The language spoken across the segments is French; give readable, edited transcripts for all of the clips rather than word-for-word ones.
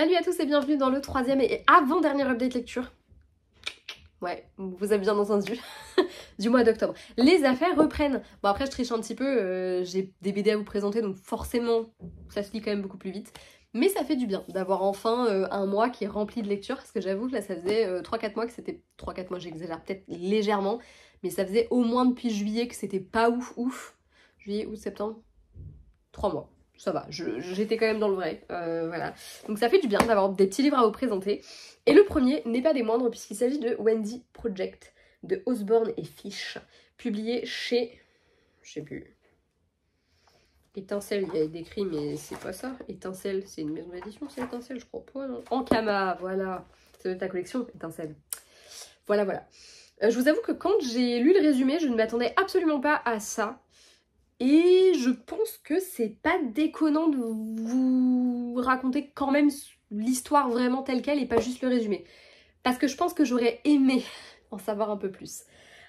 Salut à tous et bienvenue dans le troisième et avant-dernier update lecture. Ouais, vous avez bien entendu, du mois d'octobre. Les affaires reprennent. Bon après je triche un petit peu, j'ai des BD à vous présenter donc forcément ça se lit quand même beaucoup plus vite. Mais ça fait du bien d'avoir enfin un mois qui est rempli de lecture parce que j'avoue que là ça faisait 3-4 mois que c'était... 3-4 mois j'exagère peut-être légèrement, mais ça faisait au moins depuis juillet que c'était pas ouf. Juillet, août, septembre, 3 mois. Ça va, j'étais quand même dans le vrai, voilà. Donc ça fait du bien d'avoir des petits livres à vous présenter. Et le premier n'est pas des moindres puisqu'il s'agit de Wendy Project de Osborne et Fish, publié chez... je sais plus... Étincelle, il y a décrit mais c'est pas ça. Étincelle, c'est une maison d'édition, c'est Étincelle, je crois pas, non. Ankama, voilà. C'est de ta collection, Étincelle. Voilà. Je vous avoue que quand j'ai lu le résumé, je ne m'attendais absolument pas à ça. Et je pense que c'est pas déconnant de vous raconter quand même l'histoire vraiment telle qu'elle et pas juste le résumé. Parce que je pense que j'aurais aimé en savoir un peu plus.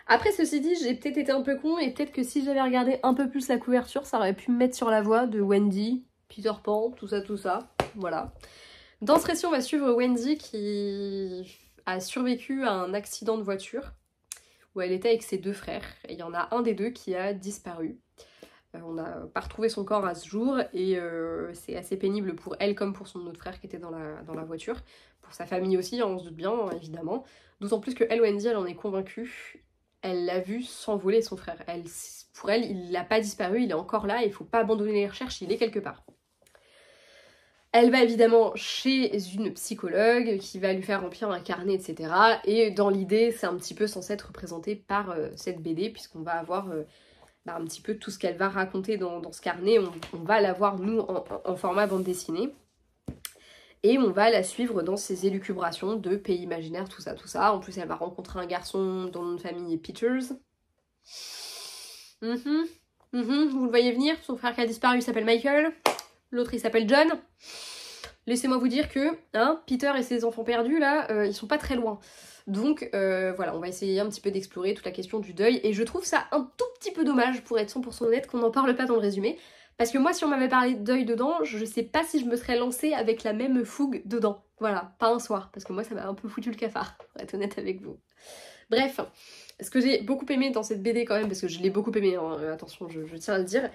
Après ceci dit, j'ai peut-être été un peu con et peut-être que si j'avais regardé un peu plus la couverture, ça aurait pu me mettre sur la voie de Wendy, Peter Pan, tout ça. Voilà. Dans ce récit, on va suivre Wendy qui a survécu à un accident de voiture où elle était avec ses deux frères. Et il y en a un des deux qui a disparu. On n'a pas retrouvé son corps à ce jour et c'est assez pénible pour elle comme pour son autre frère qui était dans la voiture. Pour sa famille aussi, hein, on se doute bien, évidemment. D'autant plus que elle, Wendy, elle en est convaincue. Elle l'a vu s'envoler son frère. Pour elle, il n'a pas disparu, il est encore là, il ne faut pas abandonner les recherches, il est quelque part. Elle va évidemment chez une psychologue qui va lui faire remplir un carnet, etc. Et dans l'idée, c'est un petit peu censé être représenté par cette BD puisqu'on va avoir... un petit peu tout ce qu'elle va raconter dans ce carnet, on va la voir nous en format bande dessinée et on va la suivre dans ses élucubrations de pays imaginaires, tout ça. En plus elle va rencontrer un garçon dont le nom de famille est Peters. Vous le voyez venir, son frère qui a disparu il s'appelle Michael, l'autre il s'appelle John. Laissez-moi vous dire que Peter et ses enfants perdus là, ils sont pas très loin. Donc voilà, on va essayer un petit peu d'explorer toute la question du deuil et je trouve ça un tout petit peu dommage, pour être 100% honnête, qu'on n'en parle pas dans le résumé. Parce que moi, si on m'avait parlé de deuil dedans, je sais pas si je me serais lancée avec la même fougue dedans. Voilà, pas un soir, parce que moi ça m'a un peu foutu le cafard, pour être honnête avec vous. Bref, ce que j'ai beaucoup aimé dans cette BD quand même, parce que je l'ai beaucoup aimé, hein, attention, je tiens à le dire,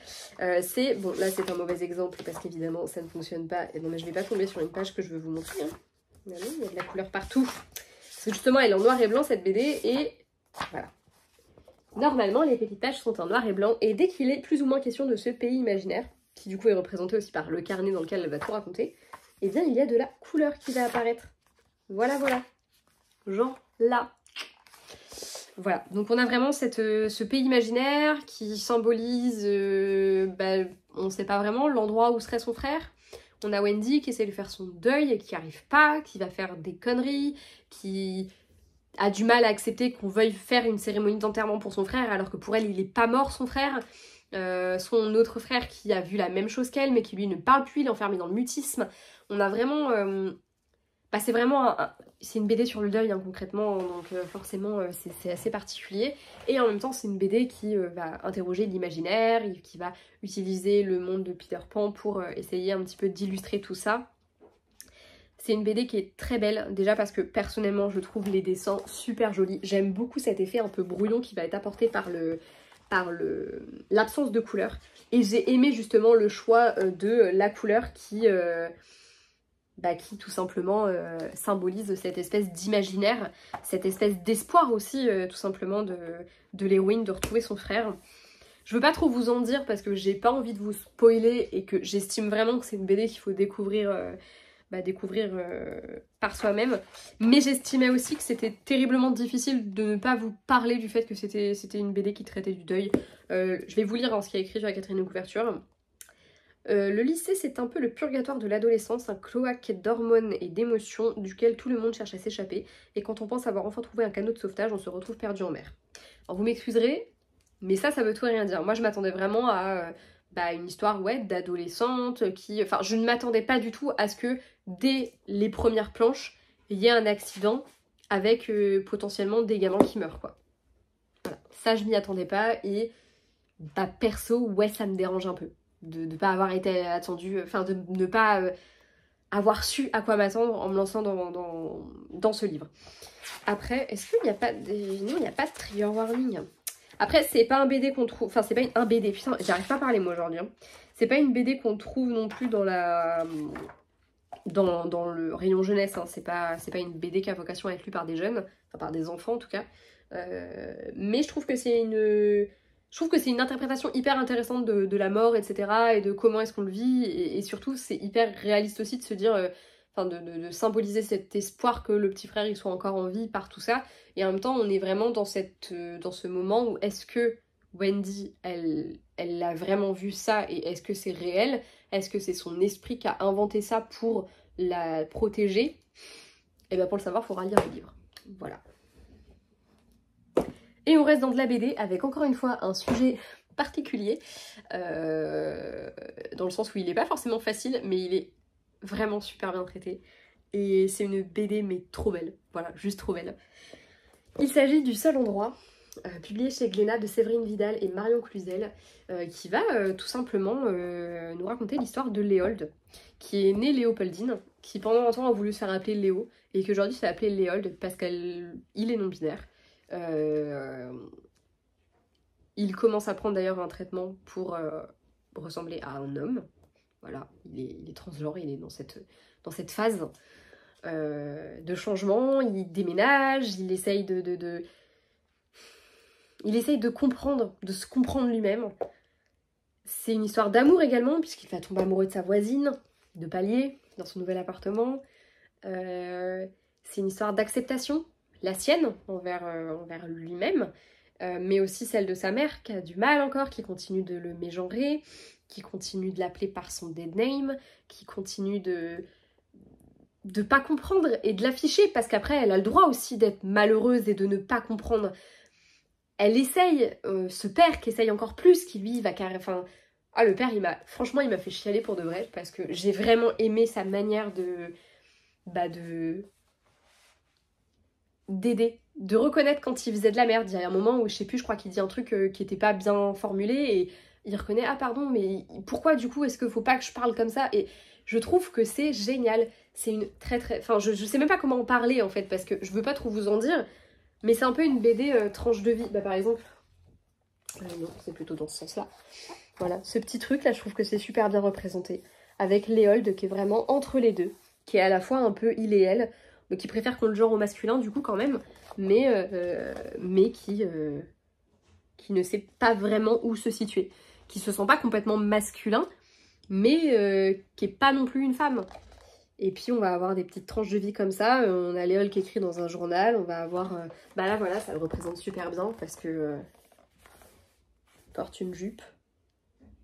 c'est... Bon, là c'est un mauvais exemple, parce qu'évidemment ça ne fonctionne pas, et non mais je vais pas tomber sur une page que je veux vous montrer, hein. Il y a de la couleur partout. Parce que justement, elle est en noir et blanc cette BD, et voilà. Normalement, les petites pages sont en noir et blanc, et dès qu'il est plus ou moins question de ce pays imaginaire, qui du coup est représenté aussi par le carnet dans lequel elle va tout raconter, eh bien il y a de la couleur qui va apparaître. Voilà. Genre là. Voilà, donc on a vraiment ce pays imaginaire qui symbolise, on ne sait pas vraiment l'endroit où serait son frère. On a Wendy qui essaie de faire son deuil et qui n'y arrive pas, qui va faire des conneries, qui a du mal à accepter qu'on veuille faire une cérémonie d'enterrement pour son frère alors que pour elle il est pas mort son frère. Son autre frère qui a vu la même chose qu'elle mais qui lui ne parle plus, il est enfermé dans le mutisme. On a vraiment... c'est vraiment... C'est une BD sur le deuil concrètement, donc forcément c'est assez particulier. Et en même temps c'est une BD qui va interroger l'imaginaire, qui va utiliser le monde de Peter Pan pour essayer un petit peu d'illustrer tout ça. C'est une BD qui est très belle, déjà parce que personnellement je trouve les dessins super jolis. J'aime beaucoup cet effet un peu brouillon qui va être apporté par l'absence de couleur. Et j'ai aimé justement le choix de la couleur qui tout simplement symbolise cette espèce d'imaginaire, cette espèce d'espoir aussi tout simplement de l'héroïne de retrouver son frère. Je veux pas trop vous en dire parce que j'ai pas envie de vous spoiler et que j'estime vraiment que c'est une BD qu'il faut découvrir par soi-même, mais j'estimais aussi que c'était terriblement difficile de ne pas vous parler du fait que c'était une BD qui traitait du deuil. Je vais vous lire ce qu'il y a écrit sur la quatrième couverture. Le lycée, c'est un peu le purgatoire de l'adolescence, un cloaque d'hormones et d'émotions duquel tout le monde cherche à s'échapper, et quand on pense avoir enfin trouvé un canot de sauvetage, on se retrouve perdu en mer. Alors vous m'excuserez, mais ça veut tout et rien dire. Moi je m'attendais vraiment à une histoire d'adolescente qui... Enfin, je ne m'attendais pas du tout à ce que dès les premières planches, il y ait un accident avec potentiellement des gamins qui meurent, quoi. Voilà. Ça, je m'y attendais pas et perso, ça me dérange un peu de ne pas avoir été attendu, enfin de ne pas avoir su à quoi m'attendre en me lançant dans ce livre. Après, est-ce qu'il n'y a pas des... Non, il n'y a pas de trigger warning. Après, c'est pas un BD qu'on trouve... Enfin, c'est pas un BD, putain, j'arrive pas à parler moi aujourd'hui. Hein. C'est pas une BD qu'on trouve non plus dans la... Dans le rayon jeunesse, hein. C'est pas une BD qui a vocation à être lue par des jeunes, enfin par des enfants en tout cas. Mais je trouve que c'est une interprétation hyper intéressante de la mort, etc. et de comment est-ce qu'on le vit. Et surtout, c'est hyper réaliste aussi de se dire... Enfin, de symboliser cet espoir que le petit frère il soit encore en vie par tout ça. Et en même temps, on est vraiment dans ce moment où est-ce que Wendy, elle a vraiment vu ça et est-ce que c'est réel? Est-ce que c'est son esprit qui a inventé ça pour la protéger? Et bien pour le savoir, il faudra lire le livre. Voilà. Et on reste dans de la BD avec encore une fois un sujet particulier. Dans le sens où il n'est pas forcément facile, mais il est vraiment super bien traité. Et c'est une BD mais trop belle. Voilà, juste trop belle. Il s'agit du Seul endroit, publié chez Glénat de Séverine Vidal et Marion Cluzel, qui va tout simplement nous raconter l'histoire de Léold, qui est née Léopoldine, qui pendant un temps a voulu se faire appeler Léo, et qui aujourd'hui se fait appeler Léold parce qu'il est non-binaire. Il commence à prendre d'ailleurs un traitement pour ressembler à un homme. Voilà, il est transgenre, il est dans cette phase de changement, il déménage, il essaye il essaye de comprendre, de se comprendre lui-même. C'est une histoire d'amour également, puisqu'il va tomber amoureux de sa voisine, de palier, dans son nouvel appartement. C'est une histoire d'acceptation, la sienne, envers lui-même, mais aussi celle de sa mère, qui a du mal encore, qui continue de le mégenrer, qui continue de l'appeler par son dead name, qui continue de pas comprendre et de l'afficher, parce qu'après elle a le droit aussi d'être malheureuse et de ne pas comprendre. Elle essaye, ce père qui essaye encore plus, qui lui va carrément... Enfin, le père, franchement, il m'a fait chialer pour de vrai, parce que j'ai vraiment aimé sa manière d'aider, de reconnaître quand il faisait de la merde. Il y a un moment où, je sais plus, je crois qu'il dit un truc qui était pas bien formulé, et il reconnaît, ah pardon, mais pourquoi du coup est-ce qu'il faut pas que je parle comme ça? Et je trouve que c'est génial. C'est une très... Enfin, je sais même pas comment en parler en fait, parce que je veux pas trop vous en dire, mais c'est un peu une BD tranche de vie. Bah par exemple... non, c'est plutôt dans ce sens-là. Voilà, ce petit truc là, je trouve que c'est super bien représenté. Avec Léold qui est vraiment entre les deux, qui est à la fois un peu il et elle, mais qui préfère qu'on le genre au masculin du coup quand même, mais qui ne sait pas vraiment où se situer. Qui se sent pas complètement masculin, mais qui est pas non plus une femme. Et puis on va avoir des petites tranches de vie comme ça. On a Léold qui écrit dans un journal, on va avoir... bah là voilà, ça le représente super bien parce que... il porte une jupe.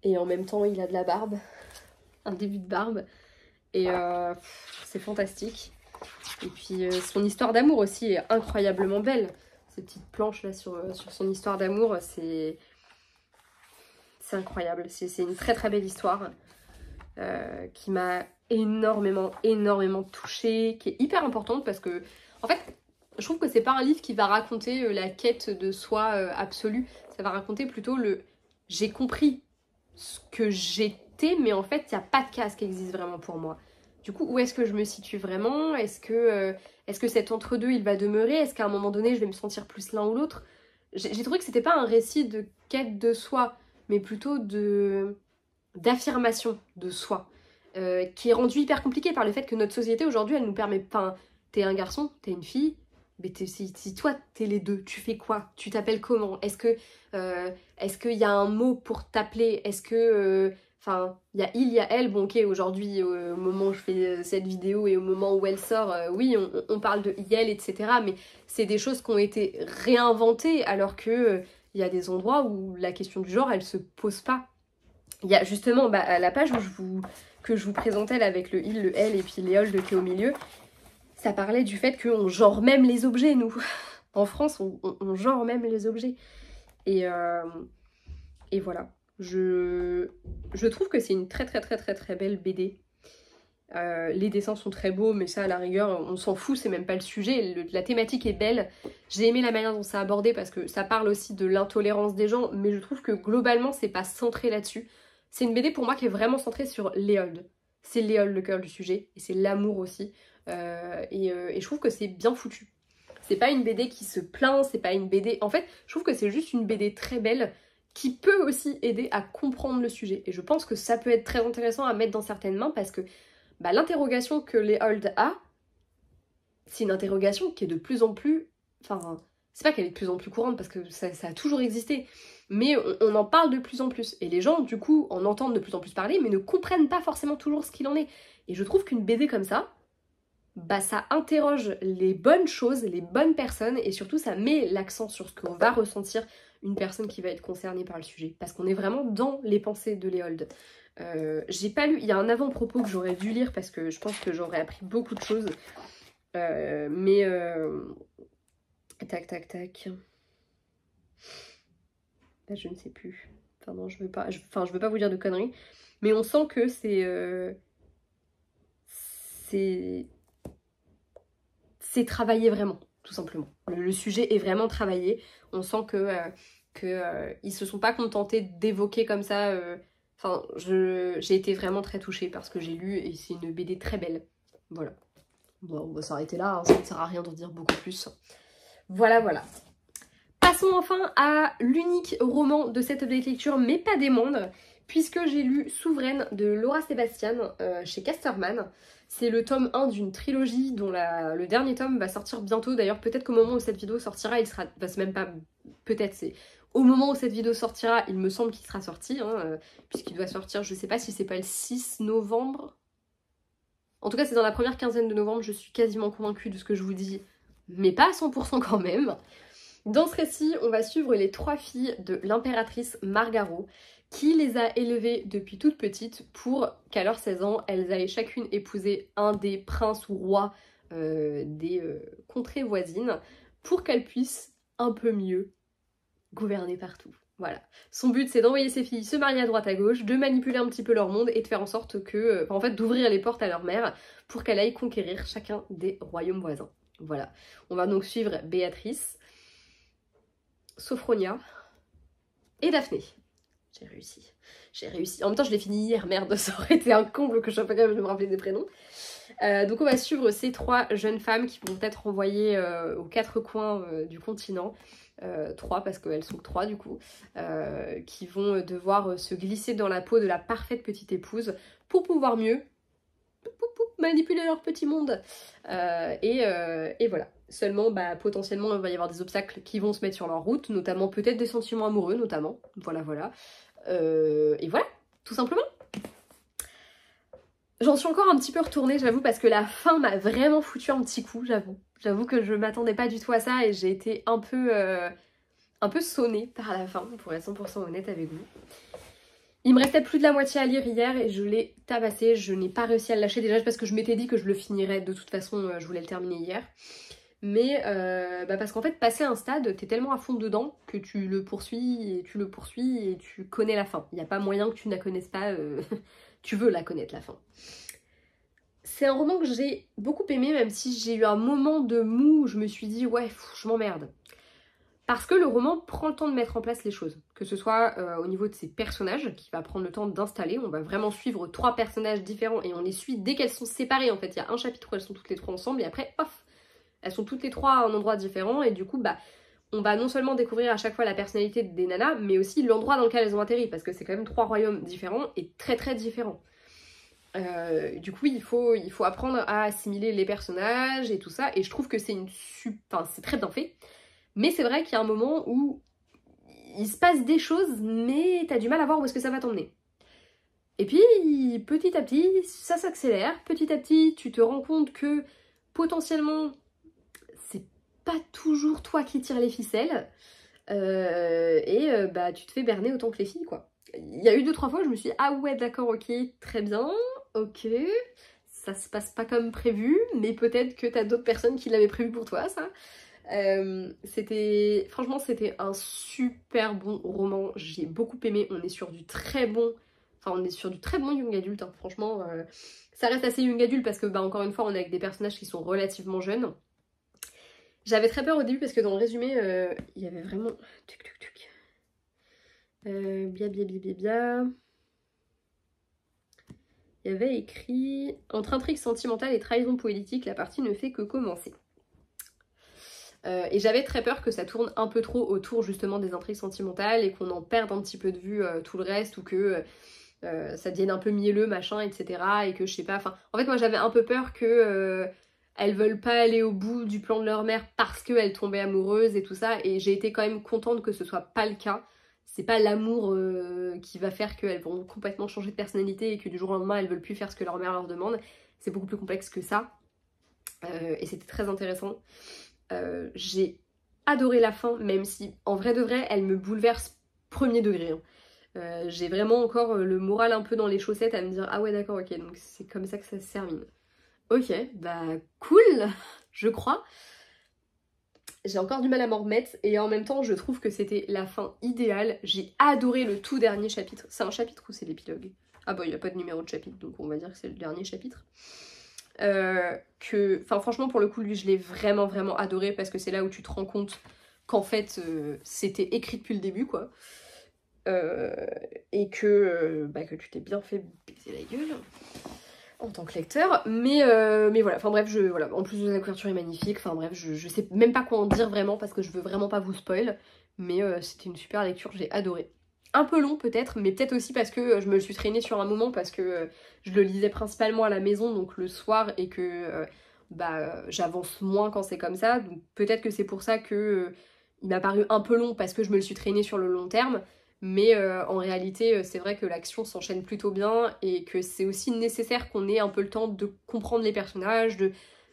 Et en même temps il a de la barbe. Un début de barbe. Et c'est fantastique. Et puis son histoire d'amour aussi est incroyablement belle. Ces petites planches là sur son histoire d'amour, c'est incroyable. C'est une très très belle histoire qui m'a énormément touchée, qui est hyper importante parce que, en fait, je trouve que c'est pas un livre qui va raconter la quête de soi absolue. Ça va raconter plutôt j'ai compris ce que j'étais, mais en fait, il n'y a pas de case qui existe vraiment pour moi. Du coup, où est-ce que je me situe vraiment? Est-ce que cet entre-deux, il va demeurer? Est-ce qu'à un moment donné, je vais me sentir plus l'un ou l'autre? J'ai trouvé que c'était pas un récit de quête de soi, mais plutôt d'affirmation de soi, qui est rendu hyper compliqué par le fait que notre société, aujourd'hui, elle nous permet... Enfin, t'es un garçon, t'es une fille, mais si toi, t'es les deux, tu fais quoi? Tu t'appelles comment? Est-ce qu'il y a un mot pour t'appeler? Est-ce que... Enfin, il y a elle, bon ok, aujourd'hui, au moment où je fais cette vidéo et au moment où elle sort, oui, on parle de elle, etc. Mais c'est des choses qui ont été réinventées, alors que il y a des endroits où la question du genre, elle se pose pas. Il y a justement, à la page que je vous présentais, là, avec le il, le elle et puis Léold qui est au milieu, ça parlait du fait qu'on genre même les objets, nous. En France, on genre même les objets. Et voilà. Je trouve que c'est une très belle BD. Les dessins sont très beaux, mais ça à la rigueur on s'en fout, c'est même pas le sujet. La thématique est belle. J'ai aimé la manière dont ça a abordé parce que ça parle aussi de l'intolérance des gens, mais je trouve que globalement c'est pas centré là-dessus. C'est une BD pour moi qui est vraiment centrée sur Léold. c'est Léol le cœur du sujet, et c'est l'amour aussi, et je trouve que c'est bien foutu. C'est pas une BD qui se plaint, c'est pas une BD... En fait, je trouve que c'est juste une BD très belle, qui peut aussi aider à comprendre le sujet. Et je pense que ça peut être très intéressant à mettre dans certaines mains, parce que bah, l'interrogation que Léold a, c'est une interrogation qui est de plus en plus... Enfin, c'est pas qu'elle est de plus en plus courante, parce que ça a toujours existé, mais on en parle de plus en plus. Et les gens, du coup, en entendent de plus en plus parler, mais ne comprennent pas forcément toujours ce qu'il en est. Et je trouve qu'une BD comme ça, bah ça interroge les bonnes choses, les bonnes personnes, et surtout ça met l'accent sur ce qu'on va ressentir une personne qui va être concernée par le sujet. Parce qu'on est vraiment dans les pensées de Léold. J'ai pas lu, il y a un avant-propos que j'aurais dû lire parce que je pense que j'aurais appris beaucoup de choses. Tac tac tac. Là, je ne sais plus. Enfin non, je veux pas. Je veux pas vous dire de conneries. Mais on sent que c'est travaillé vraiment, tout simplement. Le sujet est vraiment travaillé. On sent que ils se sont pas contentés d'évoquer comme ça. Enfin, j'ai été vraiment très touchée par ce que j'ai lu et c'est une BD très belle. Voilà. Bon, on va s'arrêter là, hein, ça ne sert à rien d'en dire beaucoup plus. Voilà, voilà. Passons enfin à l'unique roman de cette update lecture, mais pas des moindres, puisque j'ai lu Souveraine de Laura Sebastian chez Casterman. C'est le tome 1 d'une trilogie dont le dernier tome va sortir bientôt. D'ailleurs, peut-être qu'au moment où cette vidéo sortira, il sera... Enfin, c'est même pas... Peut-être, c'est... Au moment où cette vidéo sortira, il me semble qu'il sera sorti, hein, puisqu'il doit sortir, je sais pas si c'est pas le 6 novembre. En tout cas, c'est dans la première quinzaine de novembre, je suis quasiment convaincue de ce que je vous dis, mais pas à 100% quand même. Dans ce récit, on va suivre les 3 filles de l'impératrice Margaro, qui les a élevées depuis toutes petites pour qu'à leurs 16 ans, elles aillent chacune épouser un des princes ou rois des contrées voisines, pour qu'elles puissent un peu mieux gouverner partout. Voilà. Son but, c'est d'envoyer ses filles se marier à droite à gauche, de manipuler un petit peu leur monde et de faire en sorte que... en fait, d'ouvrir les portes à leur mère pour qu'elle aille conquérir chacun des royaumes voisins. Voilà. On va donc suivre Béatrice, Sophronia et Daphné. J'ai réussi. J'ai réussi. En même temps, je l'ai fini hier, merde, ça aurait été un comble que je sois pas capable de me rappeler des prénoms. Donc on va suivre ces 3 jeunes femmes qui vont être envoyées aux 4 coins du continent. 3 parce qu'elles sont 3 du coup, qui vont devoir se glisser dans la peau de la parfaite petite épouse pour pouvoir mieux manipuler leur petit monde. Et voilà. Seulement, bah, potentiellement, il va y avoir des obstacles qui vont se mettre sur leur route, notamment peut-être des sentiments amoureux, notamment. Voilà, voilà. Et voilà, tout simplement. J'en suis encore un petit peu retournée, j'avoue, parce que la fin m'a vraiment foutu un petit coup, j'avoue. J'avoue que je m'attendais pas du tout à ça et j'ai été un peu sonnée par la fin, pour être 100% honnête avec vous. Il me restait plus de la moitié à lire hier et je l'ai tabassé, je n'ai pas réussi à le lâcher déjà parce que je m'étais dit que je le finirais de toute façon, je voulais le terminer hier. Mais parce qu'en fait, passer un stade, t'es tellement à fond dedans que tu le poursuis et tu connais la fin. Il n'y a pas moyen que tu ne la connaisses pas, tu veux la connaître la fin. C'est un roman que j'ai beaucoup aimé, même si j'ai eu un moment de mou où je me suis dit ouais, je m'emmerde. Parce que le roman prend le temps de mettre en place les choses. Que ce soit au niveau de ses personnages, qui va prendre le temps d'installer. On va vraiment suivre 3 personnages différents et on les suit dès qu'elles sont séparées. En fait, il y a un chapitre où elles sont toutes les 3 ensemble et après, off, elles sont toutes les 3 à un endroit différent. Et du coup, bah, on va non seulement découvrir à chaque fois la personnalité des nanas, mais aussi l'endroit dans lequel elles ont atterri. Parce que c'est quand même 3 royaumes différents et très très différents. Du coup, il faut apprendre à assimiler les personnages et tout ça. Et je trouve que c'est c'est très bien fait. Mais c'est vrai qu'il y a un moment où il se passe des choses, mais t'as du mal à voir où est-ce que ça va t'emmener. Et puis, petit à petit, ça s'accélère. Petit à petit, tu te rends compte que, potentiellement, c'est pas toujours toi qui tires les ficelles. Bah, tu te fais berner autant que les filles, quoi. Il y a eu 2-3 fois où je me suis dit, ah ouais, d'accord, ok, très bien, ok. Ça se passe pas comme prévu, mais peut-être que t'as d'autres personnes qui l'avaient prévu pour toi, ça. Franchement c'était un super bon roman, j'ai beaucoup aimé. On est sur du très bon young adulte, hein. Franchement ça reste assez young adulte parce que bah encore une fois on est avec des personnages qui sont relativement jeunes. J'avais très peur au début parce que dans le résumé il y avait vraiment il y avait écrit « Entre intrigue sentimentale et trahison politique, la partie ne fait que commencer ». Et j'avais très peur que ça tourne un peu trop autour justement des intrigues sentimentales et qu'on en perde un petit peu de vue tout le reste, ou que ça devienne un peu mielleux, machin, etc. Et que je sais pas, enfin... En fait, moi j'avais un peu peur que elles veulent pas aller au bout du plan de leur mère parce qu'elles tombaient amoureuses et tout ça, et j'ai été quand même contente que ce soit pas le cas. C'est pas l'amour qui va faire qu'elles vont complètement changer de personnalité et que du jour au lendemain elles veulent plus faire ce que leur mère leur demande. C'est beaucoup plus complexe que ça. Et c'était très intéressant. J'ai adoré la fin, même si en vrai de vrai elle me bouleverse premier degré. Hein. J'ai vraiment encore le moral un peu dans les chaussettes à me dire ah ouais d'accord ok, donc c'est comme ça que ça se termine. Ok, bah cool, je crois. J'ai encore du mal à m'en remettre et en même temps je trouve que c'était la fin idéale. J'ai adoré le tout dernier chapitre. C'est un chapitre ou c'est l'épilogue? Ah bah il n'y a pas de numéro de chapitre donc on va dire que c'est le dernier chapitre. Enfin franchement pour le coup lui je l'ai vraiment adoré parce que c'est là où tu te rends compte qu'en fait c'était écrit depuis le début quoi. Et que tu t'es bien fait baiser la gueule en tant que lecteur, mais voilà, enfin bref, voilà. En plus la couverture est magnifique, enfin bref, je sais même pas quoi en dire vraiment parce que je veux vraiment pas vous spoil, mais c'était une super lecture, j'ai adoré. Un peu long peut-être, mais peut-être aussi parce que je me le suis traîné sur un moment parce que je le lisais principalement à la maison, donc le soir, et que j'avance moins quand c'est comme ça, donc peut-être que c'est pour ça que il m'a paru un peu long parce que je me le suis traîné sur le long terme. Mais en réalité, c'est vrai que l'action s'enchaîne plutôt bien et que c'est aussi nécessaire qu'on ait un peu le temps de comprendre les personnages,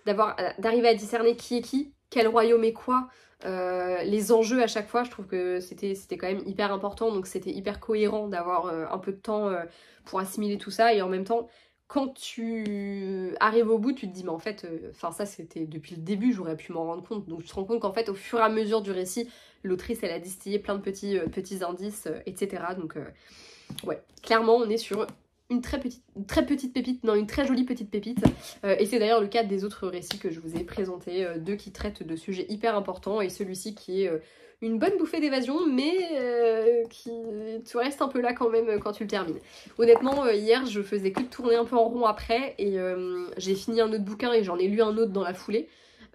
d'arriver à discerner qui est qui, quel royaume est quoi, les enjeux à chaque fois. Je trouve que c'était quand même hyper important, donc c'était hyper cohérent d'avoir un peu de temps pour assimiler tout ça. Et en même temps, quand tu arrives au bout, tu te dis mais en fait, ça c'était depuis le début, j'aurais pu m'en rendre compte. Donc tu te rends compte qu'en fait au fur et à mesure du récit, l'autrice elle a distillé plein de petits indices, etc. Donc ouais, clairement on est sur une très petite pépite, non une très jolie petite pépite. Et c'est d'ailleurs le cas des autres récits que je vous ai présentés, deux qui traitent de sujets hyper importants et celui-ci qui est une bonne bouffée d'évasion, mais qui tu restes un peu là quand même quand tu le termines. Honnêtement, hier je faisais que de tourner un peu en rond après et j'ai fini un autre bouquin et j'en ai lu un autre dans la foulée.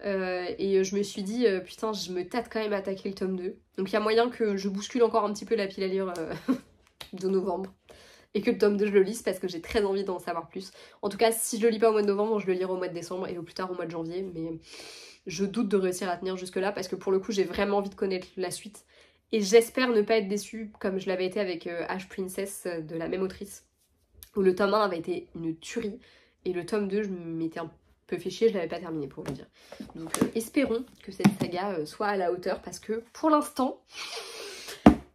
Et je me suis dit putain je me tâte quand même à attaquer le tome 2. Donc il y a moyen que je bouscule encore un petit peu la pile à lire de novembre. Et que le tome 2 je le lise parce que j'ai très envie d'en savoir plus. En tout cas si je le lis pas au mois de novembre, je le lirai au mois de décembre et au plus tard au mois de janvier. Mais je doute de réussir à tenir jusque là parce que pour le coup j'ai vraiment envie de connaître la suite. Et j'espère ne pas être déçue comme je l'avais été avec Ash Princess de la même autrice. Où le tome 1 avait été une tuerie. Et le tome 2 je m'étais un peu fait chier, je l'avais pas terminé pour vous dire. Donc espérons que cette saga soit à la hauteur parce que pour l'instant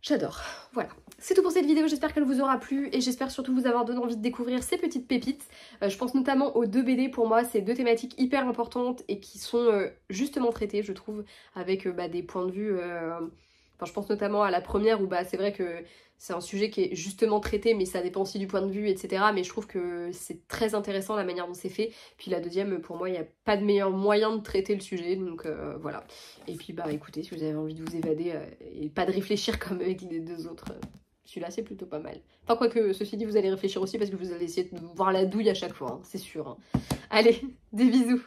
j'adore. Voilà. C'est tout pour cette vidéo, j'espère qu'elle vous aura plu et j'espère surtout vous avoir donné envie de découvrir ces petites pépites. Je pense notamment aux deux BD, pour moi c'est deux thématiques hyper importantes et qui sont justement traitées je trouve avec des points de vue... je pense notamment à la première où c'est vrai que c'est un sujet qui est justement traité mais ça dépend aussi du point de vue etc. Mais je trouve que c'est très intéressant la manière dont c'est fait. Puis la deuxième pour moi il n'y a pas de meilleur moyen de traiter le sujet donc voilà. Et puis écoutez si vous avez envie de vous évader et pas de réfléchir comme avec les deux autres... Celui-là c'est plutôt pas mal. Enfin quoique ceci dit vous allez réfléchir aussi parce que vous allez essayer de voir la douille à chaque fois, hein, c'est sûr. Hein. Allez, des bisous.